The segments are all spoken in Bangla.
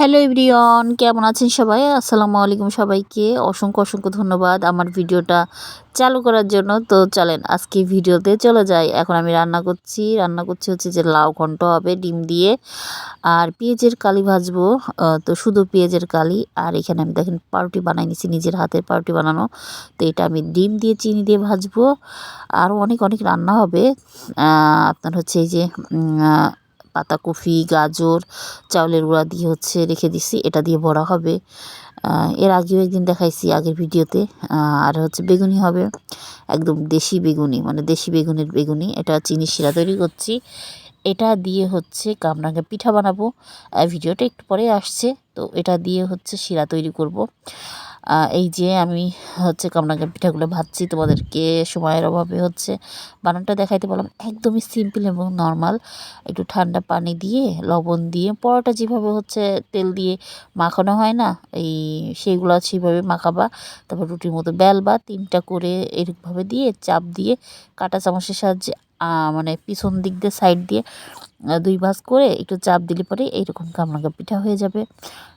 হ্যালো এভরিওয়ান, কেমন আছেন সবাই? আসসালামু আলাইকুম সবাইকে। অসংখ্য অসংখ্য ধন্যবাদ আমার ভিডিওটা চালু করার জন্য। তো চলেন আজকে ভিডিওতে চলে যাই। এখন আমি রান্না করছি হচ্ছে যে লাউ ঘন্ট হবে ডিম দিয়ে, আর পেঁয়াজের কালি ভাজবো। তো শুধু পেঁয়াজের কালি। আর এখানে আমি দেখেন পাউরুটি বানাই নিছি, নিজের হাতের পাউরুটি বানানো। তো এটা আমি ডিম দিয়ে চিনি দিয়ে ভাজবো। আরও অনেক অনেক রান্না হবে। আপনার হচ্ছে এই যে পাতাকপি, গাজর, চাউলের গুঁড়া দিয়ে হচ্ছে রেখে দিছি, এটা দিয়ে বড়া হবে। এর আগেও একদিন দেখাইছি আগের ভিডিওতে। আর হচ্ছে বেগুনি হবে, একদম দেশি বেগুনি, মানে দেশি বেগুনের বেগুনি। এটা চিনি শিরা তৈরি করছি, এটা দিয়ে হচ্ছে কামরাঙ্গা পিঠা বানাবো। ভিডিওটা একটু পরে আসছে। তো এটা দিয়ে হচ্ছে শিরা তৈরি করব। এই যে আমি হচ্ছে কামরাঙ্গা পিঠাগুলো ভাজছি, তোমাদেরকে সময়ের অভাবে হচ্ছে বানানটা দেখাইতে পারলাম। একদমই সিম্পল এবং নর্মাল। একটু ঠান্ডা পানি দিয়ে লবণ দিয়ে পরোটা যেভাবে হচ্ছে তেল দিয়ে মাখানো হয় না, সেইগুলো সেইভাবে মাখাবা। তারপর রুটির মতো বেলবা, 3টা করে এরকমভাবে দিয়ে চাপ দিয়ে কাঁটা চামচের সাহায্যে মানে পিছন দিক দিয়ে সাইড দিয়ে 2 ভাঁজ করে একটু চাপ দিলে পরে এইরকম কামরাঙ্গা পিঠা হয়ে যাবে।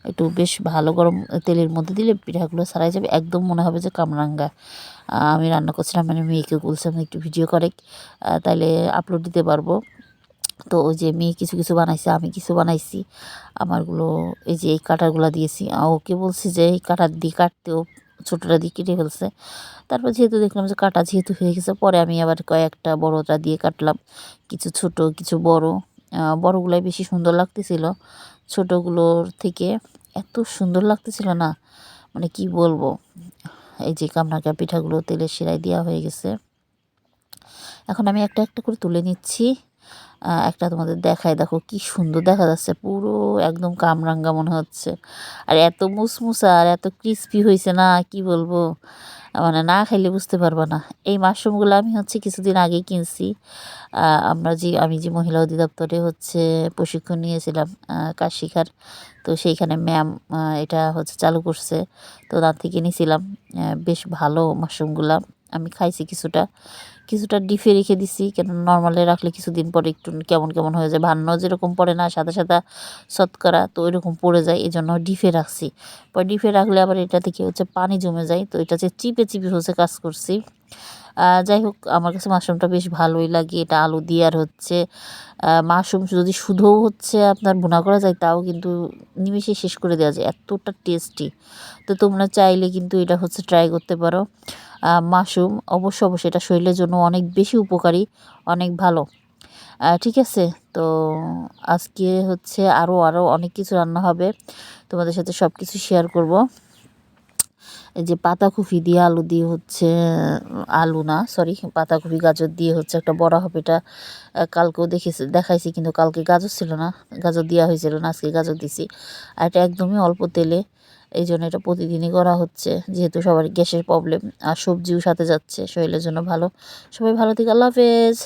একটু বেশ ভালো গরম তেলের মধ্যে দিলে পিঠাগুলো ছাড়াই যাবে, একদম মনে হবে যে কামরাঙ্গা। আমি রান্না করছিলাম, মানে মেয়েকে বলছিলাম একটু ভিডিও করে, তাইলে আপলোড দিতে পারবো। তো ওই যে মেয়ে কিছু কিছু বানাইছে, আমি কিছু বানাইছি। আমারগুলো এই যে এই কাটারগুলো দিয়েছি, ওকে বলছি যে এই কাটার দিয়ে কাটতেও, ছোটোটা দিয়ে কেটে ফেলছে। তারপর যেহেতু দেখলাম যে কাটা যেহেতু হয়ে গেছে, পরে আমি আবার কয়েকটা বড়টা দিয়ে কাটলাম, কিছু ছোট কিছু বড়। বড়গুলাই বেশি সুন্দর লাগতেছিল, ছোটোগুলোর থেকে এত সুন্দর লাগতেছিল না, মানে কি বলবো। এই যে কামরাঙ্গা পিঠাগুলো তেলের শিরায় দেওয়া হয়ে গেছে। এখন আমি একটা একটা করে তুলে নিচ্ছি। একটা তোমাদের দেখায়, দেখো কি সুন্দর দেখা যাচ্ছে, পুরো একদম কামরাঙ্গা মনে হচ্ছে। আর এত মুসমুসা আর এত ক্রিস্পি হয়েছে না, কি বলবো, মানে না খাইলে বুঝতে পারবা না। এই মাশরুমগুলো আমি হচ্ছে কিছুদিন আগেই কিনছি। আমি যে মহিলা অধিদপ্তরে হচ্ছে প্রশিক্ষণ নিয়েছিলাম কাজ শেখার, তো সেইখানে ম্যাম এটা হচ্ছে চালু করছে, তো তার থেকে নিয়েছিলাম। বেশ ভালো মাশরুমগুলা। আমি খাইছি কিছুটা কিছুটা ডিপে রেখে দিছি, কেন নর্মালে রাখলে কিছুদিন পরে একটু কেমন কেমন হয়ে যায়, ভান্ন যেরকম পড়ে না সাদা সাদা শতকরা, তো ওইরকম পড়ে যায়, এই জন্য ডিপে রাখছি। পরে ডিপে রাখলে আবার এটা থেকে হচ্ছে পানি জমে যায়, তো এটা হচ্ছে চিপে চিপে হচ্ছে কাজ করছি। যাই হোক, আমার কাছে মাশরুমটা বেশ ভালোই লাগে। এটা আলু দিয়ে আর হচ্ছে মাশরুম যদি শুধুও হচ্ছে আপনার ভুনা করা যায়, তাও কিন্তু নিমেষে শেষ করে দেওয়া যায়, এতটা টেস্টি। তো তোমরা চাইলে কিন্তু এটা হচ্ছে ট্রাই করতে পারো। মাশরুম অবশ্যই এটা শরীরের জন্য অনেক বেশি উপকারী, অনেক ভালো। ঠিক আছে, তো আজকে হচ্ছে আরও অনেক কিছু রান্না হবে, তোমাদের সাথে সব কিছু শেয়ার করব। এই যে পাতাকপি দিয়ে আলু দিয়ে হচ্ছে, আলু না সরি, পাতাকপি গাজর দিয়ে হচ্ছে একটা বড়া হবে। এটা কালকেও দেখাইছি, কিন্তু কালকে গাজর ছিল না, গাজর দেওয়া হয়েছিল না, আজকে গাজর দিছি। আর এটা একদমই অল্প তেলে, এই জন্য এটা প্রতিদিনই করা হচ্ছে, যেহেতু সবার গ্যাসের প্রবলেম। আর সবজিও সাথে যাচ্ছে, শরীরের জন্য ভালো। সবাই ভালো থেকে, আল্লাহ হাফেজ।